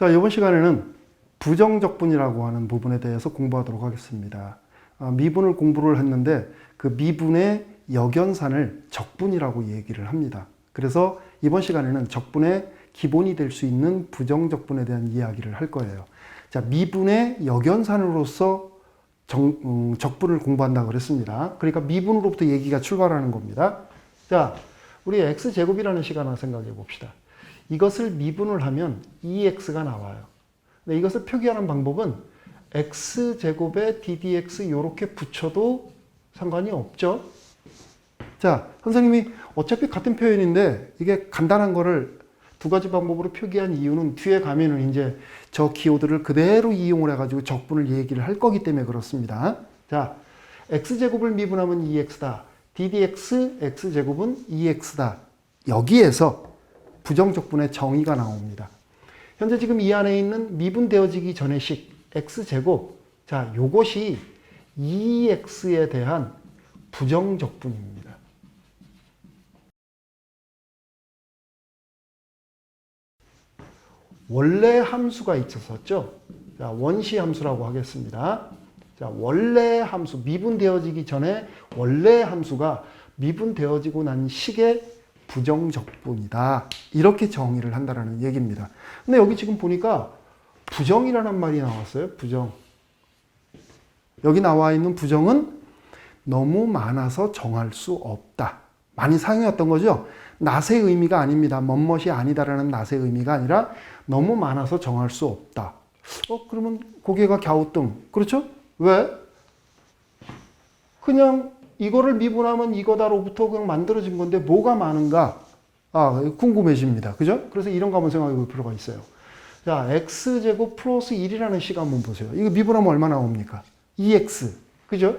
자, 이번 시간에는 부정적분이라고 하는 부분에 대해서 공부하도록 하겠습니다. 미분을 공부를 했는데 그 미분의 역연산을 적분이라고 얘기를 합니다. 그래서 이번 시간에는 적분의 기본이 될 수 있는 부정적분에 대한 이야기를 할 거예요. 자, 미분의 역연산으로서 적분을 공부한다고 그랬습니다. 그러니까 미분으로부터 얘기가 출발하는 겁니다. 자, 우리 x제곱이라는 시간을 생각해 봅시다. 이것을 미분을 하면 2x가 나와요. 근데 이것을 표기하는 방법은 x제곱에 ddx 이렇게 붙여도 상관이 없죠. 자, 선생님이 어차피 같은 표현인데 이게 간단한 거를 두 가지 방법으로 표기한 이유는 뒤에 가면은 이제 저 기호들을 그대로 이용을 해가지고 적분을 얘기를 할 거기 때문에 그렇습니다. 자, x제곱을 미분하면 2x다. ddx x제곱은 2x다. 여기에서 부정적분의 정의가 나옵니다. 현재 지금 이 안에 있는 미분되어지기 전의 식 x제곱, 자, 요것이 2x에 대한 부정적분입니다. 원래 함수가 있었었죠. 자, 원시 함수라고 하겠습니다. 자, 원래 함수, 미분되어지기 전에 원래 함수가 미분되어지고 난 식의 부정적분이다. 이렇게 정의를 한다는 얘기입니다. 근데 여기 지금 보니까 부정이라는 말이 나왔어요. 부정. 여기 나와 있는 부정은 너무 많아서 정할 수 없다. 많이 사용했던 거죠. 낫의 의미가 아닙니다. 멋멋이 아니다라는 낫의 의미가 아니라 너무 많아서 정할 수 없다. 그러면 고개가 갸우뚱. 그렇죠? 왜? 그냥 이거를 미분하면 이거다로부터 그냥 만들어진 건데 뭐가 많은가? 궁금해집니다. 그죠? 그래서 이런 거 한번 생각해 볼 필요가 있어요. 자, x제곱 플러스 1이라는 식 한번 보세요. 이거 미분하면 얼마 나옵니까? 2x. 그죠?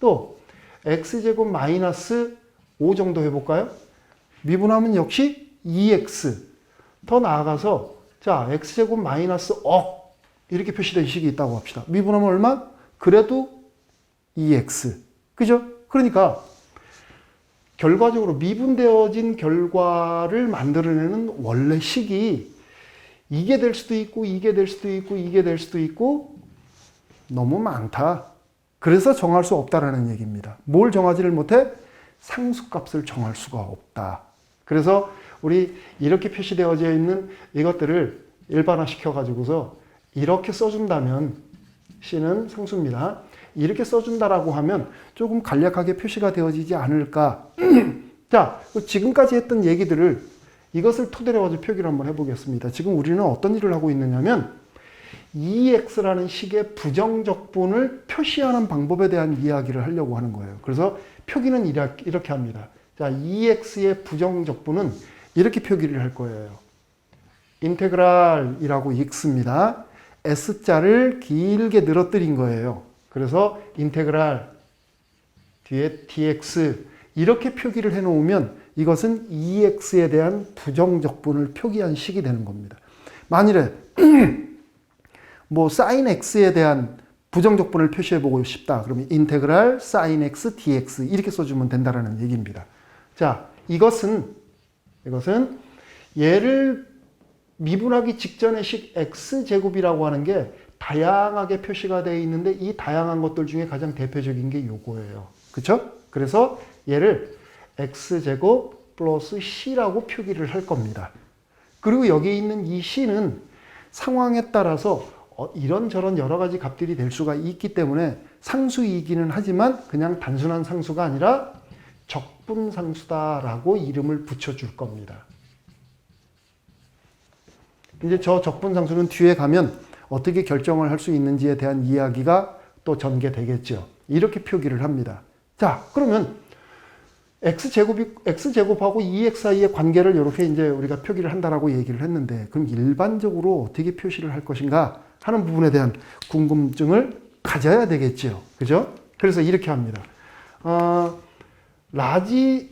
또 x제곱 마이너스 5 정도 해볼까요? 미분하면 역시 2x. 더 나아가서 자, x제곱 마이너스 억 이렇게 표시된 식이 있다고 합시다. 미분하면 얼마? 그래도 2x. 그죠? 그러니까 결과적으로 미분되어진 결과를 만들어내는 원래 식이 이게 될 수도 있고 이게 될 수도 있고 이게 될 수도 있고 너무 많다. 그래서 정할 수 없다라는 얘기입니다. 뭘 정하지를 못해? 상수값을 정할 수가 없다. 그래서 우리 이렇게 표시되어져 있는 이것들을 일반화시켜 가지고서 이렇게 써준다면 C는 상수입니다. 이렇게 써준다라고 하면 조금 간략하게 표시가 되어지지 않을까. 자, 지금까지 했던 얘기들을 이것을 토대로 가지고 표기를 한번 해보겠습니다. 지금 우리는 어떤 일을 하고 있느냐면 2x라는 식의 부정적분을 표시하는 방법에 대한 이야기를 하려고 하는 거예요. 그래서 표기는 이렇게 합니다. 자, 2x의 부정적분은 이렇게 표기를 할 거예요. 인테그랄이라고 읽습니다. s자를 길게 늘어뜨린 거예요. 그래서 인테그랄 뒤에 dx 이렇게 표기를 해놓으면 이것은 2x에 대한 부정적분을 표기한 식이 되는 겁니다. 만일에 뭐 sin x에 대한 부정적분을 표시해보고 싶다. 그러면 인테그랄 sin x dx 이렇게 써주면 된다는 얘기입니다. 자, 이것은 얘를 미분하기 직전의 식 x제곱이라고 하는 게 다양하게 표시가 되어 있는데 이 다양한 것들 중에 가장 대표적인 게 요거예요. 그렇죠? 그래서 얘를 x제곱 플러스 c라고 표기를 할 겁니다. 그리고 여기 있는 이 c는 상황에 따라서 이런저런 여러 가지 값들이 될 수가 있기 때문에 상수이기는 하지만 그냥 단순한 상수가 아니라 적분상수다라고 이름을 붙여줄 겁니다. 이제 저 적분상수는 뒤에 가면 어떻게 결정을 할 수 있는지에 대한 이야기가 또 전개되겠죠. 이렇게 표기를 합니다. 자, 그러면 x제곱하고 2x 사이의 관계를 이렇게 이제 우리가 표기를 한다라고 얘기를 했는데 그럼 일반적으로 어떻게 표시를 할 것인가 하는 부분에 대한 궁금증을 가져야 되겠죠. 그죠? 그래서 이렇게 합니다. 라지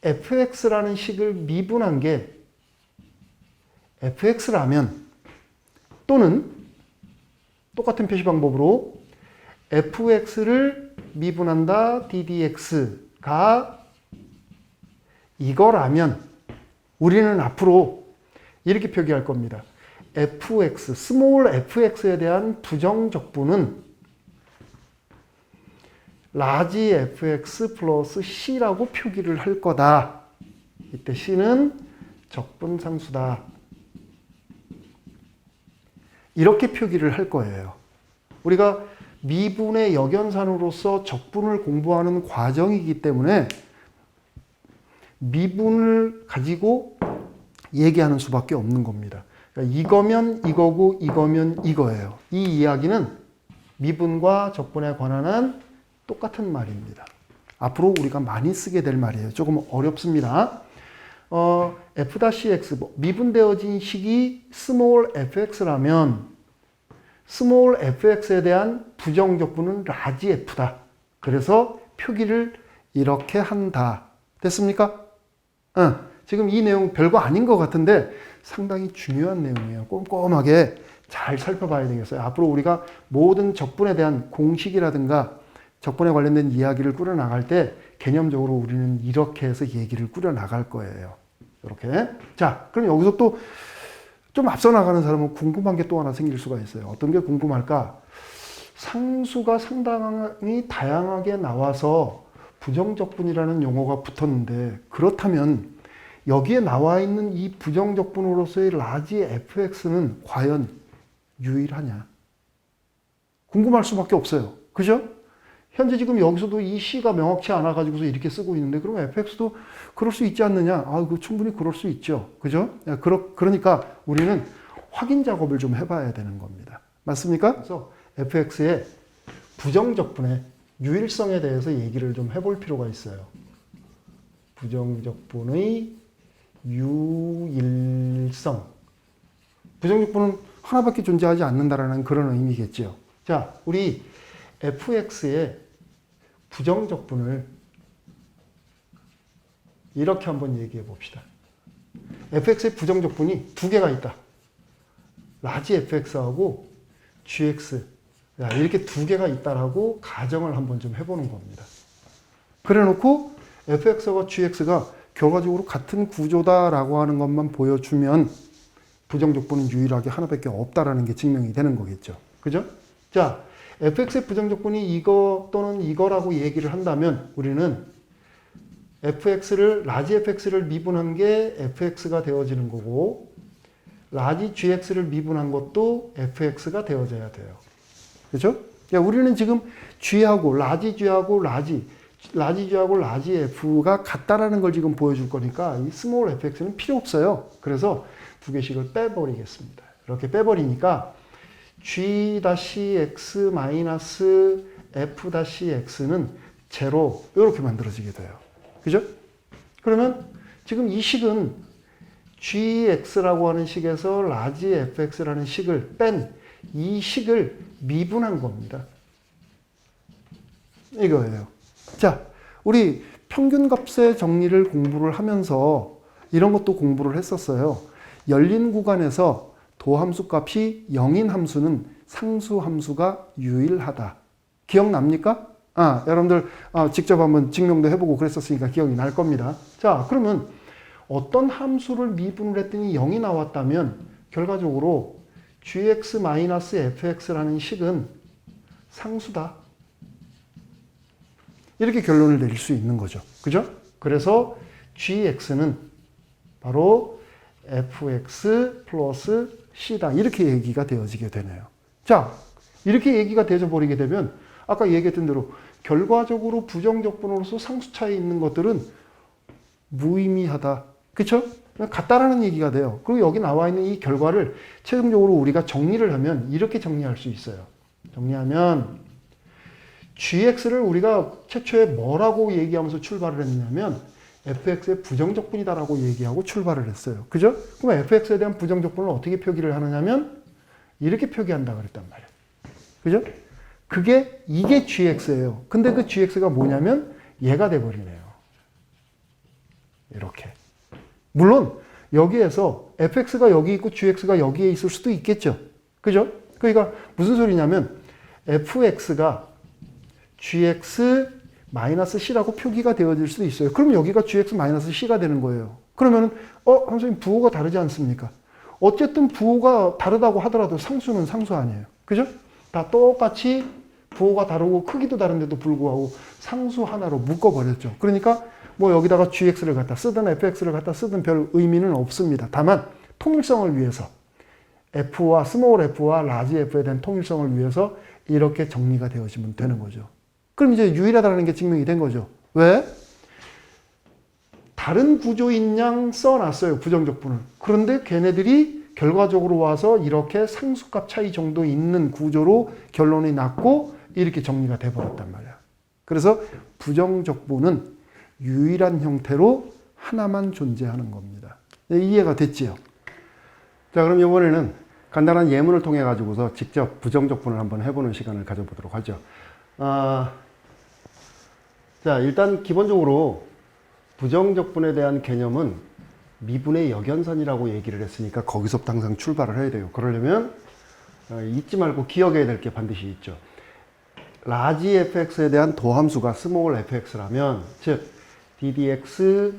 fx라는 식을 미분한 게 fx라면 또는 똑같은 표시 방법으로 fx를 미분한다 ddx가 이거라면 우리는 앞으로 이렇게 표기할 겁니다. fx, 스몰 fx에 대한 부정적분은 라지 fx 플러스 c라고 표기를 할 거다. 이때 c는 적분상수다. 이렇게 표기를 할 거예요. 우리가 미분의 역연산으로서 적분을 공부하는 과정이기 때문에 미분을 가지고 얘기하는 수밖에 없는 겁니다. 그러니까 이거면 이거고 이거면 이거예요. 이 이야기는 미분과 적분에 관한 한 똑같은 말입니다. 앞으로 우리가 많이 쓰게 될 말이에요. 조금 어렵습니다. f-x, 미분되어진 식이 small fx라면 small fx에 대한 부정적분은 large f다. 그래서 표기를 이렇게 한다. 됐습니까? 지금 이 내용 별거 아닌 것 같은데 상당히 중요한 내용이에요. 꼼꼼하게 잘 살펴봐야 되겠어요. 앞으로 우리가 모든 적분에 대한 공식이라든가 적분에 관련된 이야기를 꾸려나갈 때 개념적으로 우리는 이렇게 해서 얘기를 꾸려나갈 거예요. 이렇게. 자, 그럼 여기서 또 좀 앞서 나가는 사람은 궁금한 게 또 하나 생길 수가 있어요. 어떤 게 궁금할까? 상수가 상당히 다양하게 나와서 부정적분이라는 용어가 붙었는데 그렇다면 여기에 나와 있는 이 부정적분으로서의 라지 fx는 과연 유일하냐? 궁금할 수밖에 없어요. 그죠? 현재 지금 여기서도 이 C가 명확치 않아 가지고서 이렇게 쓰고 있는데 그럼 fx도 그럴 수 있지 않느냐? 충분히 그럴 수 있죠. 그죠? 그러니까 우리는 확인 작업을 좀 해봐야 되는 겁니다. 맞습니까? 그래서 fx의 부정적분의 유일성에 대해서 얘기를 좀 해볼 필요가 있어요. 부정적분의 유일성. 부정적분은 하나밖에 존재하지 않는다라는 그런 의미겠죠. 자, 우리 fx의 부정적분을 이렇게 한번 얘기해 봅시다. fx의 부정적분이 두 개가 있다. 라지 fx하고 gx. 이렇게 두 개가 있다라고 가정을 한번 좀 해보는 겁니다. 그래 놓고 fx와 gx가 결과적으로 같은 구조다라고 하는 것만 보여주면 부정적분은 유일하게 하나밖에 없다라는 게 증명이 되는 거겠죠. 그죠? 자, fx의 부정적분이 이거 또는 이거라고 얘기를 한다면 우리는 라지 fx를 미분한 게 fx가 되어지는 거고 라지 gx를 미분한 것도 fx가 되어져야 돼요. 그죠? 우리는 지금 g하고 라지 g하고 라지 g하고 라지 f가 같다라는 걸 지금 보여줄 거니까 이 스몰 fx는 필요 없어요. 그래서 두 개씩을 빼버리겠습니다. 이렇게 빼버리니까 g-x-f-x는 제로 이렇게 만들어지게 돼요. 그죠? 그러면 지금 이 식은 gx라고 하는 식에서 라지 fx라는 식을 뺀 이 식을 미분한 겁니다. 이거예요. 자, 우리 평균값의 정리를 공부를 하면서 이런 것도 공부를 했었어요. 열린 구간에서 도함수 값이 0인 함수는 상수 함수가 유일하다. 기억납니까? 여러분들 직접 한번 증명도 해보고 그랬었으니까 기억이 날 겁니다. 자, 그러면 어떤 함수를 미분을 했더니 0이 나왔다면 결과적으로 gx-fx라는 식은 상수다. 이렇게 결론을 내릴 수 있는 거죠. 그죠? 그래서 gx는 바로 fx 플러스 c다. 이렇게 얘기가 되어지게 되네요. 자, 이렇게 얘기가 되어 버리게 되면 아까 얘기했던 대로 결과적으로 부정적분으로서 상수차에 있는 것들은 무의미하다. 그쵸? 같다라는 얘기가 돼요. 그리고 여기 나와 있는 이 결과를 최종적으로 우리가 정리를 하면 이렇게 정리할 수 있어요. 정리하면 gx를 우리가 최초에 뭐라고 얘기하면서 출발을 했냐면 fx의 부정적분이다라고 얘기하고 출발을 했어요. 그죠? 그럼 fx에 대한 부정적분을 어떻게 표기를 하느냐면 이렇게 표기한다 그랬단 말이에요. 그죠? 이게 gx예요. 근데 그 gx가 뭐냐면 얘가 돼버리네요. 이렇게. 물론 여기에서 fx가 여기 있고 gx가 여기에 있을 수도 있겠죠. 그죠? 그러니까 무슨 소리냐면 fx가 gx-c라고 표기가 되어질 수도 있어요. 그럼 여기가 gx-c가 되는 거예요. 그러면은 선생님 부호가 다르지 않습니까? 어쨌든 부호가 다르다고 하더라도 상수는 상수 아니에요. 그죠? 다 똑같이 부호가 다르고 크기도 다른데도 불구하고 상수 하나로 묶어버렸죠. 그러니까 뭐 여기다가 gx를 갖다 쓰든 fx를 갖다 쓰든 별 의미는 없습니다. 다만 통일성을 위해서 f와 스몰 f와 라지 f에 대한 통일성을 위해서 이렇게 정리가 되어지면 되는 거죠. 그럼 이제 유일하다는 게 증명이 된 거죠. 왜? 다른 구조인 양 써놨어요. 부정적분을. 그런데 걔네들이 결과적으로 와서 이렇게 상수값 차이 정도 있는 구조로 결론이 났고 이렇게 정리가 돼버렸단 말이야. 그래서 부정적분은 유일한 형태로 하나만 존재하는 겁니다. 네, 이해가 됐지요? 자, 그럼 이번에는 간단한 예문을 통해 가지고서 직접 부정적분을 한번 해보는 시간을 가져보도록 하죠. 자, 일단 기본적으로 부정적분에 대한 개념은 미분의 역연산이라고 얘기를 했으니까 거기서부터 항상 출발을 해야 돼요. 그러려면 잊지 말고 기억해야 될 게 반드시 있죠. 라지 fx에 대한 도함수가 스몰 fx라면, 즉 ddx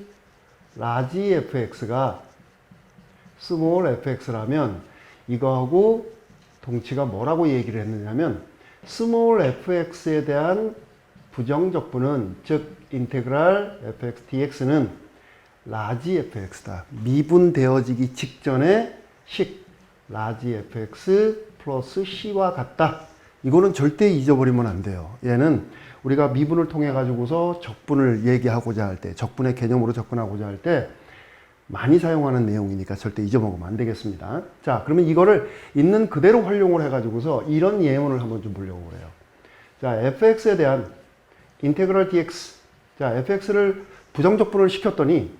라지 fx가 스몰 fx라면 이거하고 동치가 뭐라고 얘기를 했느냐면 스몰 fx에 대한 부정적분은, 즉 인테그랄 fx dx는 라지 fx다. 미분되어지기 직전의 식 라지 fx 플러스 c와 같다. 이거는 절대 잊어버리면 안 돼요. 얘는 우리가 미분을 통해 가지고서 적분을 얘기하고자 할 때, 적분의 개념으로 접근하고자 할 때 많이 사용하는 내용이니까 절대 잊어먹으면 안 되겠습니다. 자, 그러면 이거를 있는 그대로 활용을 해 가지고서 이런 예문을 한번 좀 보려고 그래요. 자, fx에 대한 인테그랄 dx. 자, fx를 부정적분을 시켰더니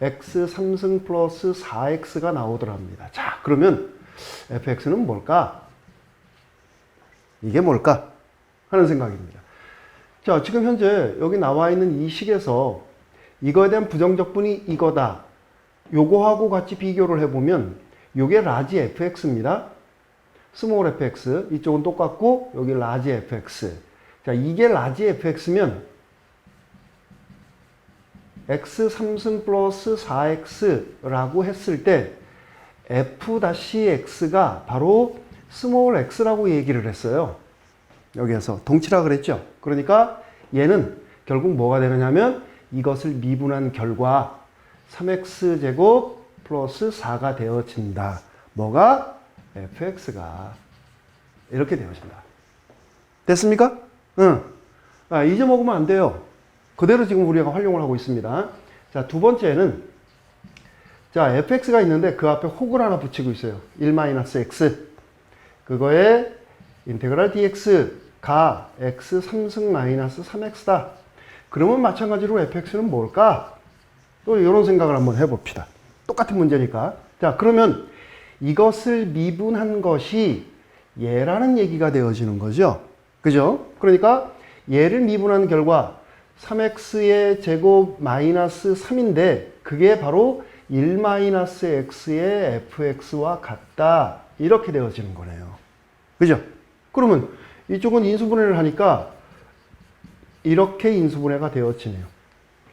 x 3승 플러스 4x가 나오더랍니다. 자, 그러면 fx는 뭘까? 이게 뭘까? 하는 생각입니다. 자, 지금 현재 여기 나와 있는 이 식에서 이거에 대한 부정적분이 이거다. 요거하고 같이 비교를 해보면 요게 라지 fx입니다. 스몰 fx. 이쪽은 똑같고 여기 라지 fx. 자, 이게 라지 fx면 x 3승 플러스 4x라고 했을 때 f-x가 바로 스몰 x라고 얘기를 했어요. 여기에서 동치라 그랬죠. 그러니까 얘는 결국 뭐가 되느냐면 이것을 미분한 결과 3x제곱 플러스 4가 되어진다. 뭐가? fx가 이렇게 되어진다. 됐습니까? 응. 잊어먹으면 안 돼요. 그대로 지금 우리가 활용을 하고 있습니다. 자, 두 번째는 자, fx가 있는데 그 앞에 혹을 하나 붙이고 있어요. 1-x. 그거에 인테그랄 dx가 x 3승 마이너스 3x다. 그러면 마찬가지로 fx는 뭘까? 또 이런 생각을 한번 해봅시다. 똑같은 문제니까. 자, 그러면 이것을 미분한 것이 얘라는 얘기가 되어지는 거죠. 그죠? 그러니까 얘를 미분한 결과 3x의 제곱 마이너스 3인데 그게 바로 1-x의 fx와 같다. 이렇게 되어지는 거네요. 그죠? 그러면 이쪽은 인수분해를 하니까 이렇게 인수분해가 되어지네요.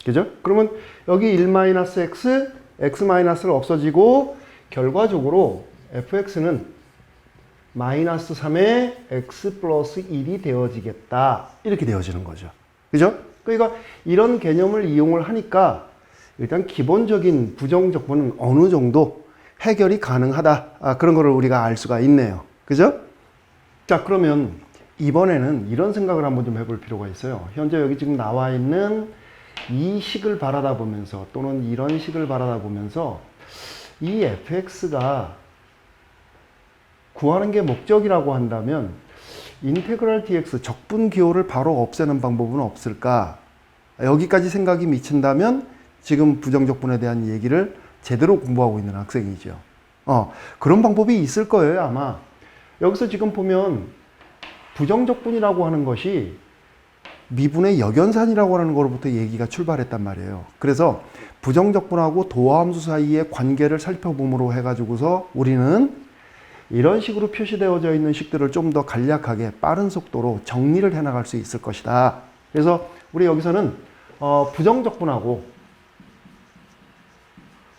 그죠? 그러면 여기 1-x, x-를 없어지고 결과적으로 fx는 마이너스 3의 x 플러스 1이 되어지겠다. 이렇게 되어지는 거죠. 그죠? 그러니까 이런 개념을 이용을 하니까 일단 기본적인 부정적분은 어느 정도 해결이 가능하다. 그런 거를 우리가 알 수가 있네요. 그죠? 자, 그러면 이번에는 이런 생각을 한번 좀 해볼 필요가 있어요. 현재 여기 지금 나와 있는 이 식을 바라다 보면서 또는 이런 식을 바라다 보면서 이 fx가 구하는 게 목적이라고 한다면 인테그랄 dx 적분 기호를 바로 없애는 방법은 없을까? 여기까지 생각이 미친다면 지금 부정적분에 대한 얘기를 제대로 공부하고 있는 학생이죠. 그런 방법이 있을 거예요, 아마. 여기서 지금 보면 부정적분이라고 하는 것이 미분의 역연산이라고 하는 것로부터 얘기가 출발했단 말이에요. 그래서 부정적분하고 도함수 사이의 관계를 살펴봄으로 해가지고서 우리는 이런 식으로 표시되어져 있는 식들을 좀 더 간략하게 빠른 속도로 정리를 해나갈 수 있을 것이다. 그래서 우리 여기서는 부정적분하고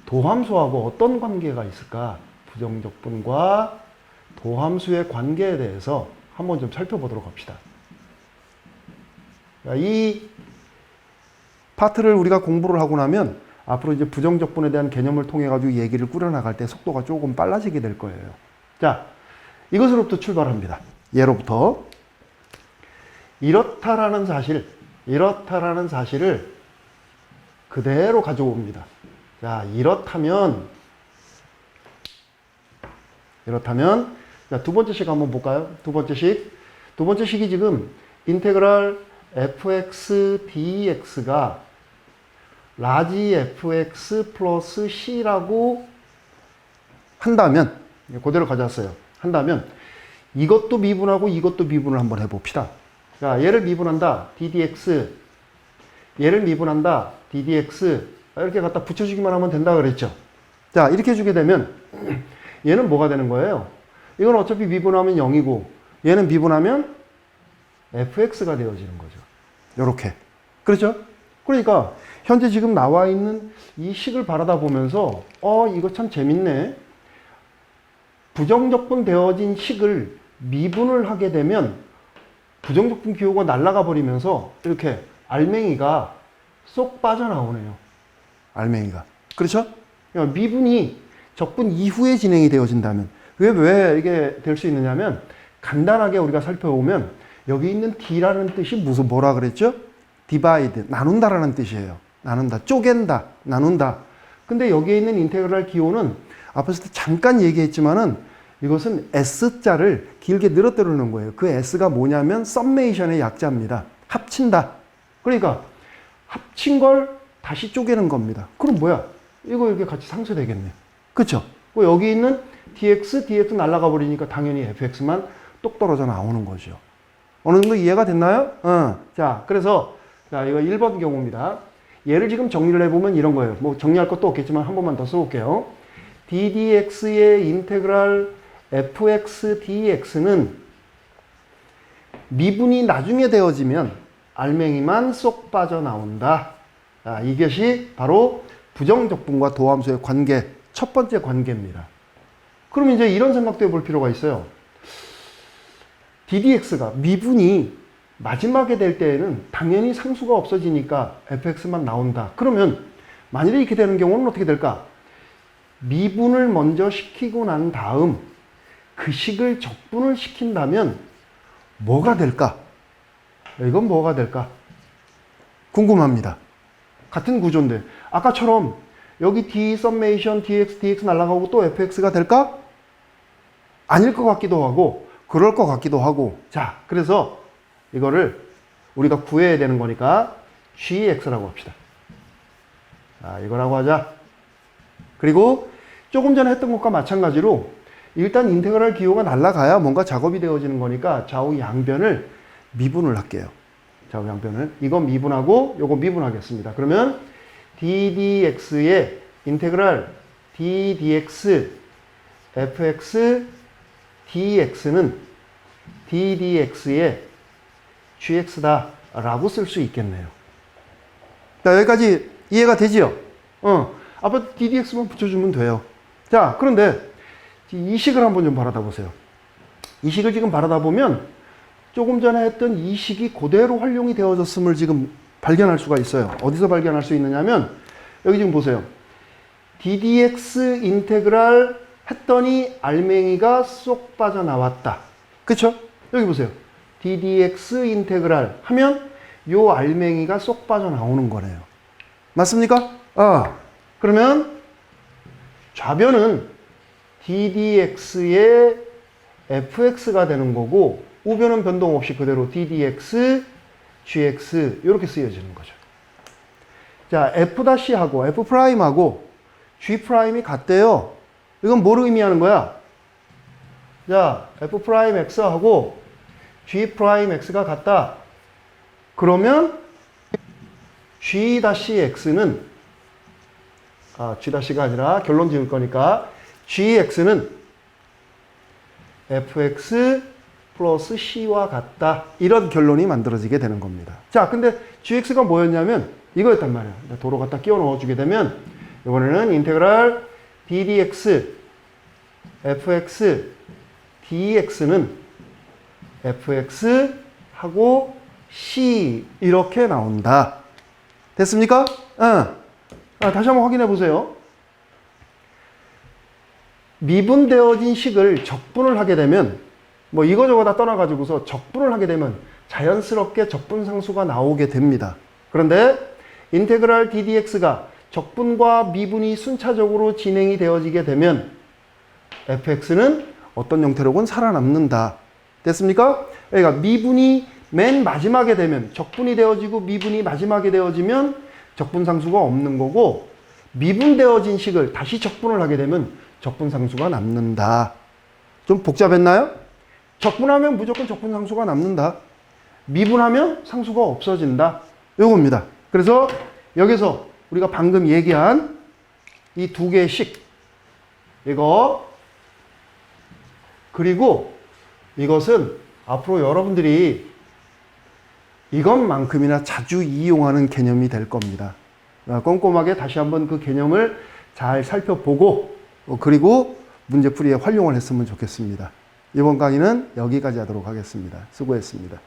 도함수하고 어떤 관계가 있을까? 부정적분과 도함수의 관계에 대해서 한번 좀 살펴보도록 합시다. 이 파트를 우리가 공부를 하고 나면 앞으로 이제 부정적분에 대한 개념을 통해 가지고 얘기를 꾸려나갈 때 속도가 조금 빨라지게 될 거예요. 자, 이것으로부터 출발합니다. 예로부터 이렇다라는 사실을 그대로 가져옵니다. 자, 이렇다면 자, 두 번째 식 한번 볼까요? 두 번째 식이 지금 인테그랄 fx dx가 라지 fx 플러스 c라고 한다면, 그대로 가져왔어요. 한다면 이것도 미분하고 이것도 미분을 한번 해봅시다. 자, 얘를 미분한다 ddx, 얘를 미분한다 ddx, 이렇게 갖다 붙여주기만 하면 된다 그랬죠. 자, 이렇게 해주게 되면 얘는 뭐가 되는 거예요? 이건 어차피 미분하면 0이고 얘는 미분하면 fx가 되어지는 거죠. 요렇게. 그렇죠? 그러니까 현재 지금 나와 있는 이 식을 바라다 보면서 이거 참 재밌네. 부정적분 되어진 식을 미분을 하게 되면 부정적분 기호가 날아가 버리면서 이렇게 알맹이가 쏙 빠져나오네요. 알맹이가. 그렇죠? 그러니까 미분이 적분 이후에 진행이 되어진다면 왜 이게 될 수 있느냐면 간단하게 우리가 살펴보면 여기 있는 D라는 뜻이 뭐라 그랬죠? divide, 나눈다라는 뜻이에요. 나눈다, 쪼갠다, 나눈다. 근데 여기에 있는 인테그랄 기호는 앞에서 잠깐 얘기했지만은 이것은 S자를 길게 늘어뜨려 놓은 거예요. 그 S가 뭐냐면 썸메이션의 약자입니다. 합친다. 그러니까 합친 걸 다시 쪼개는 겁니다. 그럼 뭐야? 이거 이렇게 같이 상쇄되겠네. 그쵸? 여기 있는 dx 날아가 버리니까 당연히 fx만 똑 떨어져 나오는 거죠. 어느 정도 이해가 됐나요? 자, 그래서 자, 이거 1번 경우입니다. 얘를 지금 정리를 해보면 이런 거예요. 뭐 정리할 것도 없겠지만 한 번만 더 써볼게요. ddx의 인테그랄 fx dx는 미분이 나중에 되어지면 알맹이만 쏙 빠져나온다. 자, 이것이 바로 부정적분과 도함수의 관계, 첫 번째 관계입니다. 그럼 이제 이런 생각도 해볼 필요가 있어요. ddx가 미분이 마지막에 될 때에는 당연히 상수가 없어지니까 fx만 나온다. 그러면 만일에 이렇게 되는 경우는 어떻게 될까? 미분을 먼저 시키고 난 다음 그 식을 적분을 시킨다면 뭐가 될까? 이건 뭐가 될까? 궁금합니다. 같은 구조인데 아까처럼 여기 d 서메이션 dx 날아가고 또 fx가 될까? 아닐 것 같기도 하고 그럴 것 같기도 하고. 자, 그래서 이거를 우리가 구해야 되는 거니까 gx라고 합시다. 자, 이거라고 하자. 그리고 조금 전에 했던 것과 마찬가지로 일단 인테그랄 기호가 날아가야 뭔가 작업이 되어지는 거니까 좌우 양변을 미분을 할게요. 좌우 양변을. 이거 미분하고 요거 미분하겠습니다. 그러면 ddx의 인테그랄 ddx fx dx는 ddx의 gx다 라고 쓸 수 있겠네요. 자, 여기까지 이해가 되지요? 앞에 ddx만 붙여주면 돼요. 자, 그런데 이 식을 한번 좀 바라다 보세요. 이 식을 지금 바라다 보면 조금 전에 했던 이 식이 그대로 활용이 되어졌음을 지금 발견할 수가 있어요. 어디서 발견할 수 있느냐면 여기 지금 보세요. ddx 인테그랄 했더니 알맹이가 쏙 빠져나왔다. 그쵸? 여기 보세요. ddx 인테그랄 하면 요 알맹이가 쏙 빠져나오는 거네요. 맞습니까? 그러면 좌변은 ddx의 fx가 되는 거고 우변은 변동 없이 그대로 ddx, gx 이렇게 쓰여지는 거죠. 자, f-하고 f'하고 g'이 같대요. 이건 뭘 의미하는 거야? 자, f'x하고 g'x가 같다. 그러면 g-x는 g-가 아니라 결론 지을 거니까 gx는 fx 플러스 c와 같다. 이런 결론이 만들어지게 되는 겁니다. 자, 근데 gx가 뭐였냐면 이거였단 말이야. 도로 갖다 끼워 넣어주게 되면 이번에는 인테그랄 ddx fx dx는 fx하고 c 이렇게 나온다. 됐습니까? 다시 한번 확인해 보세요. 미분되어진 식을 적분을 하게 되면 뭐 이거저거 다 떠나가지고서 적분을 하게 되면 자연스럽게 적분상수가 나오게 됩니다. 그런데 인테그랄 ddx가 적분과 미분이 순차적으로 진행이 되어지게 되면 fx는 어떤 형태로건 살아남는다. 됐습니까? 그러니까 미분이 맨 마지막에 되면 적분이 되어지고 미분이 마지막에 되어지면 적분상수가 없는 거고, 미분되어진 식을 다시 적분을 하게 되면 적분상수가 남는다. 좀 복잡했나요? 적분하면 무조건 적분상수가 남는다. 미분하면 상수가 없어진다. 요겁니다. 그래서 여기서 우리가 방금 얘기한 이 두 개의 식, 이거, 그리고 이것은 앞으로 여러분들이 이것만큼이나 자주 이용하는 개념이 될 겁니다. 꼼꼼하게 다시 한번 그 개념을 잘 살펴보고 그리고 문제풀이에 활용을 했으면 좋겠습니다. 이번 강의는 여기까지 하도록 하겠습니다. 수고했습니다.